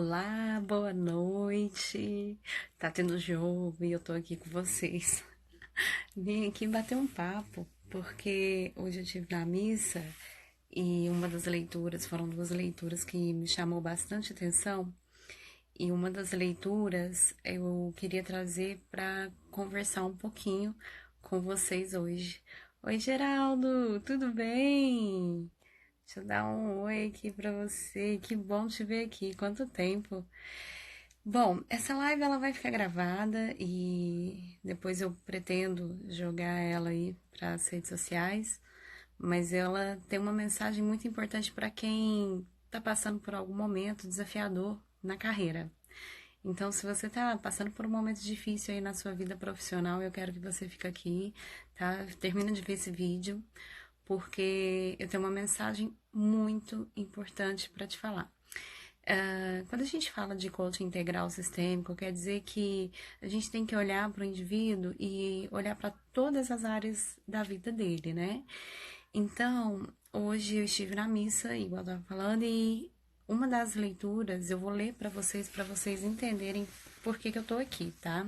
Olá, boa noite. Tá tendo jogo e eu tô aqui com vocês. Vim aqui bater um papo, porque hoje eu estive na missa e uma das leituras, foram duas leituras que me chamou bastante atenção. E uma das leituras eu queria trazer para conversar um pouquinho com vocês hoje. Oi, Geraldo, tudo bem? Deixa eu dar um oi aqui pra você. Que bom te ver aqui. Quanto tempo? Bom, essa live ela vai ficar gravada e depois eu pretendo jogar ela aí para as redes sociais, mas ela tem uma mensagem muito importante para quem está passando por algum momento desafiador na carreira. Então, se você está passando por um momento difícil aí na sua vida profissional, eu quero que você fique aqui, tá? Termina de ver esse vídeo, porque eu tenho uma mensagem muito importante para te falar. Quando a gente fala de coaching integral sistêmico, quer dizer que a gente tem que olhar para o indivíduo e olhar para todas as áreas da vida dele, né? Então, hoje eu estive na missa, igual eu estava falando, e uma das leituras eu vou ler para vocês entenderem por que eu tô aqui, tá?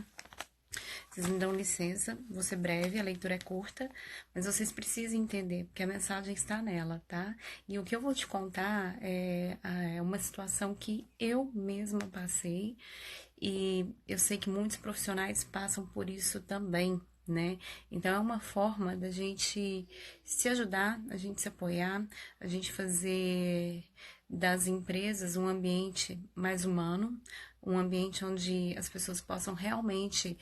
Vocês me dão licença, vou ser breve, a leitura é curta, mas vocês precisam entender, porque a mensagem está nela, tá? E o que eu vou te contar é uma situação que eu mesma passei, e eu sei que muitos profissionais passam por isso também, né? Então é uma forma da gente se ajudar, a gente se apoiar, a gente fazer das empresas um ambiente mais humano, um ambiente onde as pessoas possam realmente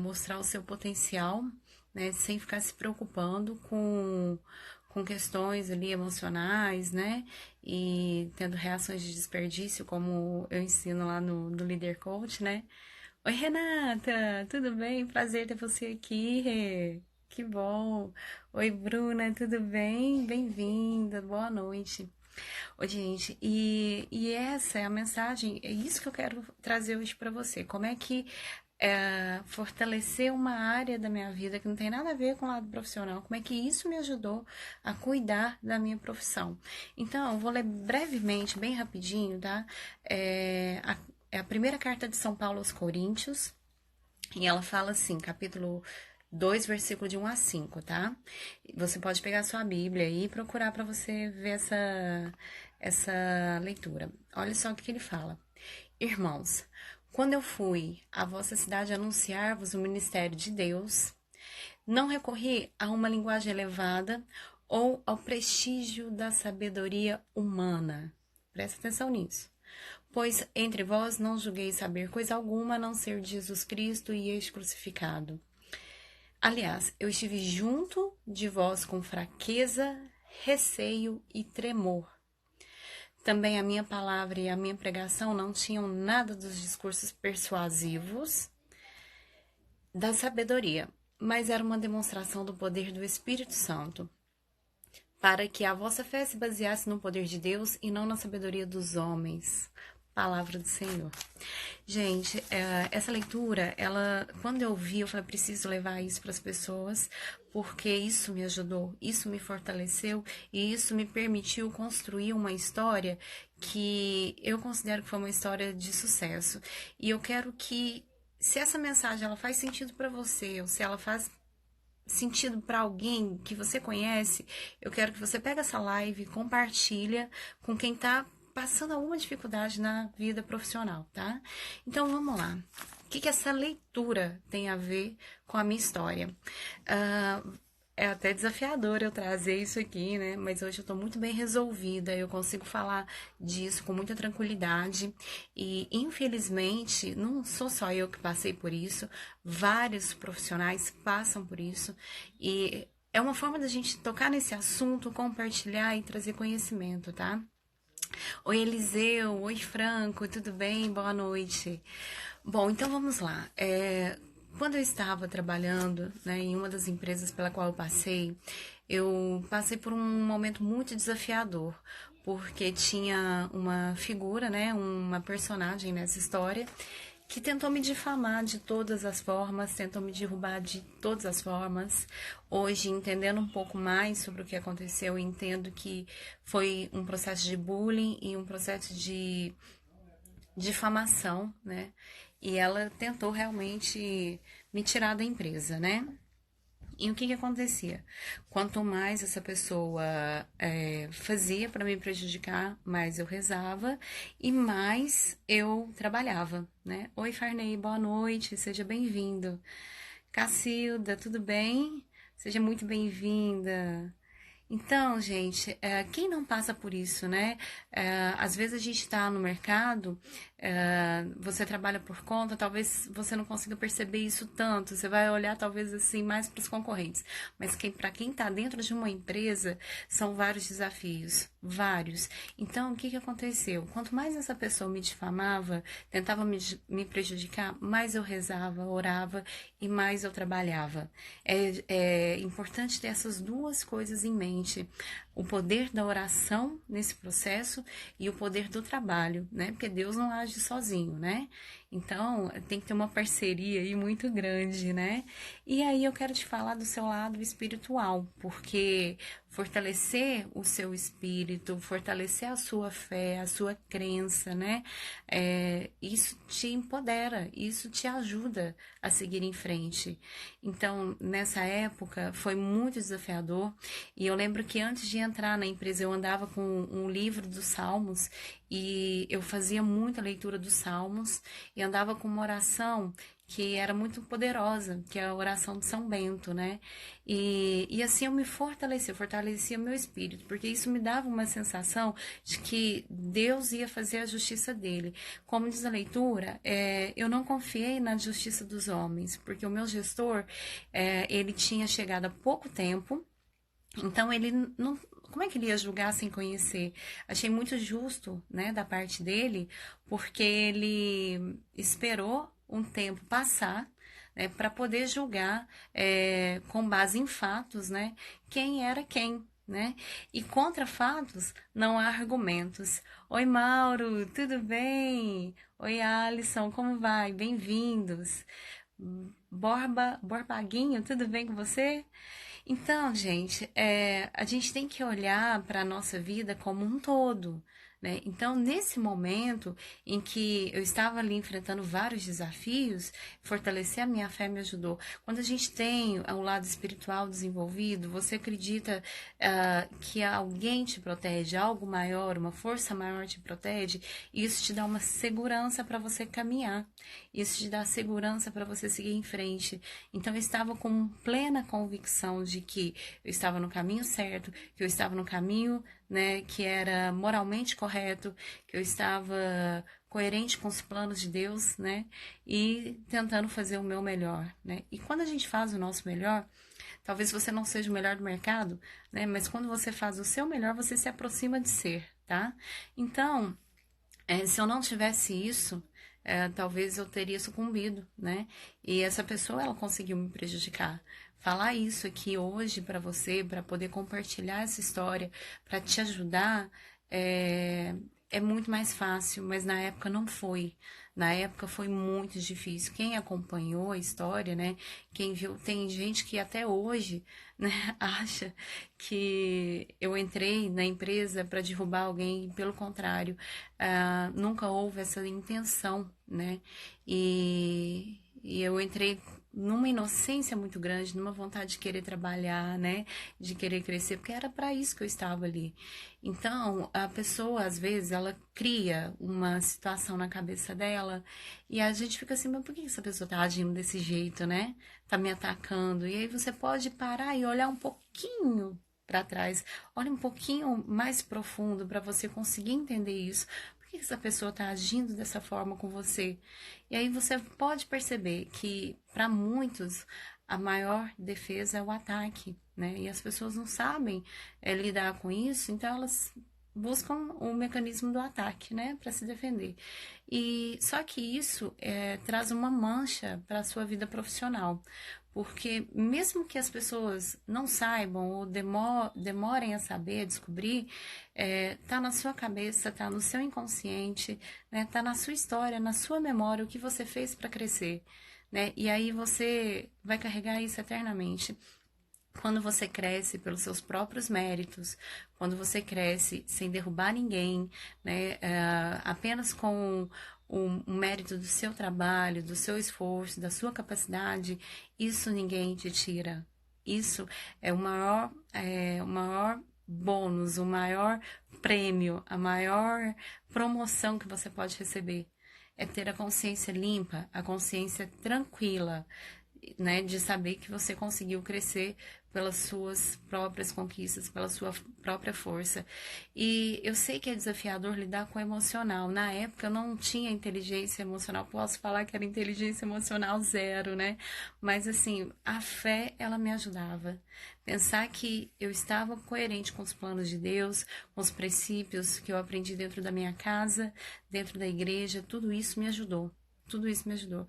mostrar o seu potencial, né, sem ficar se preocupando com questões ali emocionais, né, e tendo reações de desperdício, como eu ensino lá no Leader Coach, né. Oi, Renata, tudo bem? Prazer ter você aqui, Rê. Que bom. Oi, Bruna, tudo bem? Bem-vinda, boa noite. Oi, gente, e essa é a mensagem, é isso que eu quero trazer hoje para você. Como é que fortalecer uma área da minha vida que não tem nada a ver com o lado profissional, como é que isso me ajudou a cuidar da minha profissão. Então, eu vou ler brevemente, bem rapidinho, tá? É a primeira carta de São Paulo aos Coríntios, e ela fala assim, capítulo 2, versículo de 1 a 5, tá? Você pode pegar a sua Bíblia e procurar para você ver essa leitura. Olha só o que ele fala. Irmãos, quando eu fui à vossa cidade anunciar-vos o ministério de Deus, não recorri a uma linguagem elevada ou ao prestígio da sabedoria humana. Presta atenção nisso. Pois entre vós não julguei saber coisa alguma a não ser de Jesus Cristo e este crucificado. Aliás, eu estive junto de vós com fraqueza, receio e tremor. Também a minha palavra e a minha pregação não tinham nada dos discursos persuasivos da sabedoria, mas era uma demonstração do poder do Espírito Santo, para que a vossa fé se baseasse no poder de Deus e não na sabedoria dos homens. Palavra do Senhor. Gente, essa leitura, quando eu vi, eu falei, preciso levar isso para as pessoas, porque isso me ajudou, isso me fortaleceu e isso me permitiu construir uma história que eu considero que foi uma história de sucesso. E eu quero que, se essa mensagem ela faz sentido para você, ou se ela faz sentido para alguém que você conhece, eu quero que você pegue essa live e compartilha com quem tá passando alguma dificuldade na vida profissional, tá? Então vamos lá. O que essa leitura tem a ver com a minha história? É até desafiador eu trazer isso aqui, né? Mas hoje eu tô muito bem resolvida, eu consigo falar disso com muita tranquilidade. E, infelizmente, não sou só eu que passei por isso, vários profissionais passam por isso. E é uma forma da gente tocar nesse assunto, compartilhar e trazer conhecimento, tá? Oi, Eliseu. Oi, Franco. Tudo bem? Boa noite. Bom, então vamos lá. Quando eu estava trabalhando, né, em uma das empresas pela qual eu passei por um momento muito desafiador, porque tinha uma figura, né, uma personagem nessa história que tentou me difamar de todas as formas, tentou me derrubar de todas as formas. Hoje, entendendo um pouco mais sobre o que aconteceu, entendo que foi um processo de bullying e um processo de difamação, né? E ela tentou realmente me tirar da empresa, né? E o que que acontecia? Quanto mais essa pessoa fazia para me prejudicar, mais eu rezava e mais eu trabalhava, né? Oi, Farney, boa noite, seja bem-vindo. Cacilda, tudo bem? Seja muito bem-vinda. Então, gente, quem não passa por isso, né? Às vezes a gente está no mercado, você trabalha por conta, talvez você não consiga perceber isso tanto, você vai olhar talvez assim mais para os concorrentes. Mas para quem está dentro de uma empresa, são vários desafios, vários. Então, o que que aconteceu? Quanto mais essa pessoa me difamava, tentava me prejudicar, mais eu rezava, orava e mais eu trabalhava. É importante ter essas duas coisas em mente. O poder da oração nesse processo e o poder do trabalho, né? Porque Deus não age sozinho, né? Então, tem que ter uma parceria aí muito grande, né? E aí eu quero te falar do seu lado espiritual, porque fortalecer o seu espírito, fortalecer a sua fé, a sua crença, né? Isso te empodera, isso te ajuda a seguir em frente. Então, nessa época, foi muito desafiador. E eu lembro que antes de entrar na empresa, eu andava com um livro dos Salmos e eu fazia muita leitura dos Salmos e andava com uma oração que era muito poderosa, que é a oração de São Bento, né? E assim eu me fortalecia, fortalecia meu espírito, porque isso me dava uma sensação de que Deus ia fazer a justiça dele. Como diz a leitura, eu não confiei na justiça dos homens, porque o meu gestor, ele tinha chegado há pouco tempo, então ele não. Como é que ele ia julgar sem conhecer? Achei muito justo, né, da parte dele, porque ele esperou um tempo passar, né, para poder julgar com base em fatos, né, quem era quem, né? E contra fatos não há argumentos. Oi, Mauro, tudo bem? Oi, Alisson, como vai? Bem-vindos. Borbaguinho, tudo bem com você? Então, gente, a gente tem que olhar para a nossa vida como um todo, né? Então, nesse momento em que eu estava ali enfrentando vários desafios, fortalecer a minha fé me ajudou. Quando a gente tem o lado espiritual desenvolvido, você acredita que alguém te protege, algo maior, uma força maior te protege, e isso te dá uma segurança para você caminhar, isso te dá segurança para você seguir em frente. Então, eu estava com plena convicção de que eu estava no caminho certo, que eu estava no caminho, né, que era moralmente correto, que eu estava coerente com os planos de Deus, né, e tentando fazer o meu melhor, né. E quando a gente faz o nosso melhor, talvez você não seja o melhor do mercado, né, mas quando você faz o seu melhor, você se aproxima de ser, tá? Então, se eu não tivesse isso, talvez eu teria sucumbido, né? E essa pessoa, ela conseguiu me prejudicar. Falar isso aqui hoje para você, para poder compartilhar essa história, para te ajudar, é muito mais fácil, mas na época não foi. Na época foi muito difícil. Quem acompanhou a história, né? Quem viu, tem gente que até hoje, né, acha que eu entrei na empresa para derrubar alguém. Pelo contrário, nunca houve essa intenção, né? E eu entrei numa inocência muito grande, numa vontade de querer trabalhar, né? De querer crescer, porque era para isso que eu estava ali. Então, a pessoa, às vezes, ela cria uma situação na cabeça dela e a gente fica assim, mas por que essa pessoa tá agindo desse jeito, né? Tá me atacando. E aí você pode parar e olhar um pouquinho para trás, olha um pouquinho mais profundo para você conseguir entender isso. Por que essa pessoa está agindo dessa forma com você? E aí você pode perceber que para muitos a maior defesa é o ataque, né? E as pessoas não sabem lidar com isso, então elas buscam o mecanismo do ataque, né, para se defender. E só que isso traz uma mancha para a sua vida profissional, porque mesmo que as pessoas não saibam ou demorem a saber, a descobrir, tá na sua cabeça, tá no seu inconsciente, né, tá na sua história, na sua memória, o que você fez para crescer, né? E aí você vai carregar isso eternamente. Quando você cresce pelos seus próprios méritos, quando você cresce sem derrubar ninguém, né, apenas com o mérito do seu trabalho, do seu esforço, da sua capacidade, isso ninguém te tira. Isso o maior bônus, o maior prêmio, a maior promoção que você pode receber. É ter a consciência limpa, a consciência tranquila, né, de saber que você conseguiu crescer pelas suas próprias conquistas, pela sua própria força. E eu sei que é desafiador lidar com o emocional. Na época eu não tinha inteligência emocional, posso falar que era inteligência emocional zero, né? Mas assim, a fé, ela me ajudava. Pensar que eu estava coerente com os planos de Deus, com os princípios que eu aprendi dentro da minha casa, dentro da igreja, tudo isso me ajudou. Tudo isso me ajudou.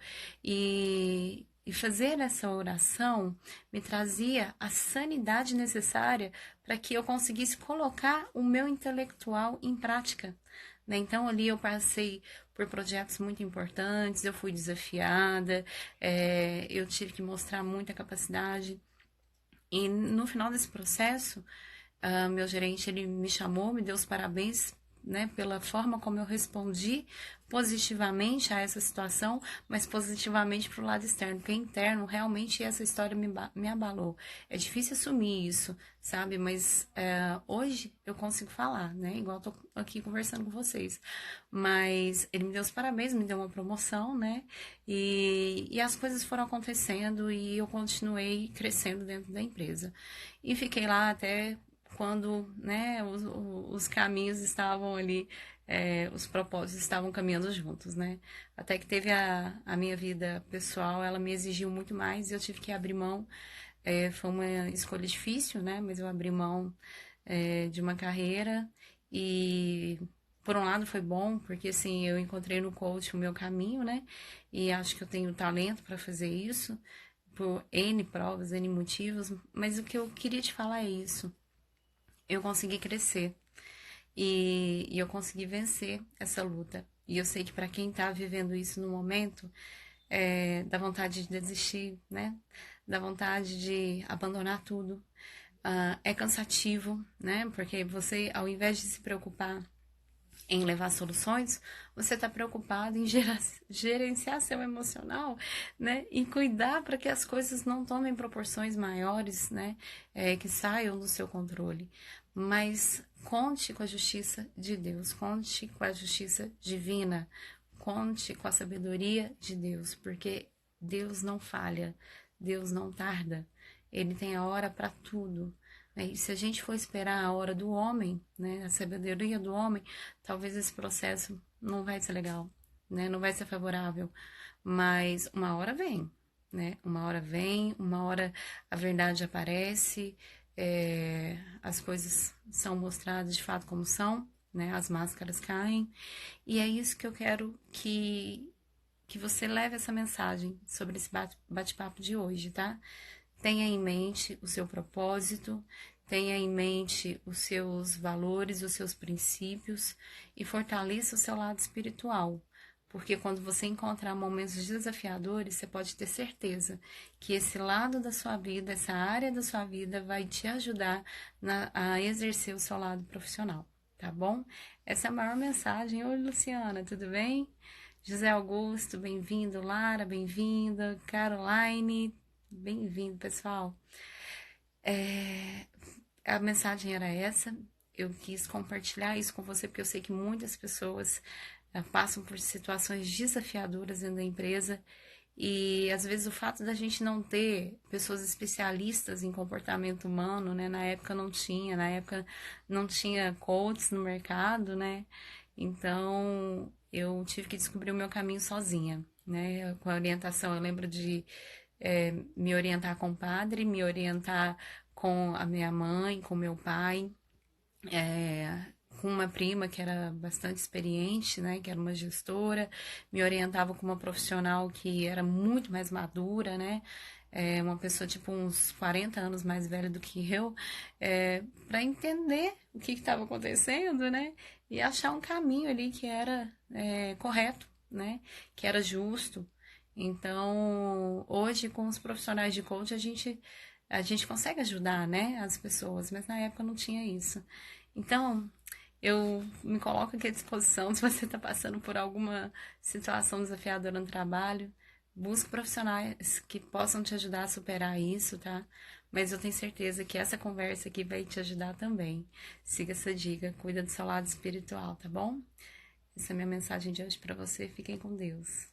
E fazer essa oração me trazia a sanidade necessária para que eu conseguisse colocar o meu intelectual em prática. Né? Então, ali eu passei por projetos muito importantes, eu fui desafiada, eu tive que mostrar muita capacidade. E no final desse processo, meu gerente ele me chamou, me deu os parabéns, né, pela forma como eu respondi positivamente a essa situação, mas positivamente para o lado externo, porque interno realmente essa história me abalou. É difícil assumir isso, sabe? Mas hoje eu consigo falar, né? Igual eu tô aqui conversando com vocês. Mas ele me deu os parabéns, me deu uma promoção, né? E as coisas foram acontecendo e eu continuei crescendo dentro da empresa. E fiquei lá até quando, né, os caminhos estavam ali, os propósitos estavam caminhando juntos, né? Até que teve a minha vida pessoal, ela me exigiu muito mais e eu tive que abrir mão. Foi uma escolha difícil, né? Mas eu abri mão, de uma carreira e por um lado foi bom, porque assim, eu encontrei no coach o meu caminho, né? E acho que eu tenho talento para fazer isso, por N provas, N motivos, mas o que eu queria te falar é isso. Eu consegui crescer e eu consegui vencer essa luta. E eu sei que para quem tá vivendo isso no momento, dá vontade de desistir, né? Dá vontade de abandonar tudo. É cansativo, né? Porque você, ao invés de se preocupar em levar soluções, você está preocupado em gerenciar seu emocional, né? E cuidar para que as coisas não tomem proporções maiores, né? Que saiam do seu controle. Mas conte com a justiça de Deus, conte com a justiça divina, conte com a sabedoria de Deus, porque Deus não falha, Deus não tarda, Ele tem a hora para tudo. E se a gente for esperar a hora do homem, né, a sabedoria do homem, talvez esse processo não vai ser legal, né, não vai ser favorável. Mas uma hora vem, né? Uma hora vem, uma hora a verdade aparece, as coisas são mostradas de fato como são, né? As máscaras caem. E é isso que eu quero que você leve essa mensagem sobre esse bate-papo de hoje, tá? Tenha em mente o seu propósito, tenha em mente os seus valores, os seus princípios e fortaleça o seu lado espiritual. Porque quando você encontrar momentos desafiadores, você pode ter certeza que esse lado da sua vida, essa área da sua vida vai te ajudar a exercer o seu lado profissional, tá bom? Essa é a maior mensagem. Oi, Luciana, tudo bem? José Augusto, bem-vindo. Lara, bem-vinda. Caroline, bem-vindo, pessoal. A mensagem era essa. Eu quis compartilhar isso com você porque eu sei que muitas pessoas passam por situações desafiadoras dentro da empresa e às vezes o fato da gente não ter pessoas especialistas em comportamento humano, né? Na época não tinha coaches no mercado, né? Então eu tive que descobrir o meu caminho sozinha, né? Com a orientação, eu lembro de me orientar com o padre, me orientar com a minha mãe, com meu pai, é, com uma prima que era bastante experiente, né, que era uma gestora, me orientava com uma profissional que era muito mais madura, né, uma pessoa tipo uns 40 anos mais velha do que eu, para entender o que estava acontecendo, né, e achar um caminho ali que era correto, né, que era justo. Então, hoje com os profissionais de coach, a gente a gente consegue ajudar, né, as pessoas, mas na época não tinha isso. Então, eu me coloco aqui à disposição se você está passando por alguma situação desafiadora no trabalho. Busque profissionais que possam te ajudar a superar isso, tá? Mas eu tenho certeza que essa conversa aqui vai te ajudar também. Siga essa dica, cuida do seu lado espiritual, tá bom? Essa é a minha mensagem de hoje para você. Fiquem com Deus.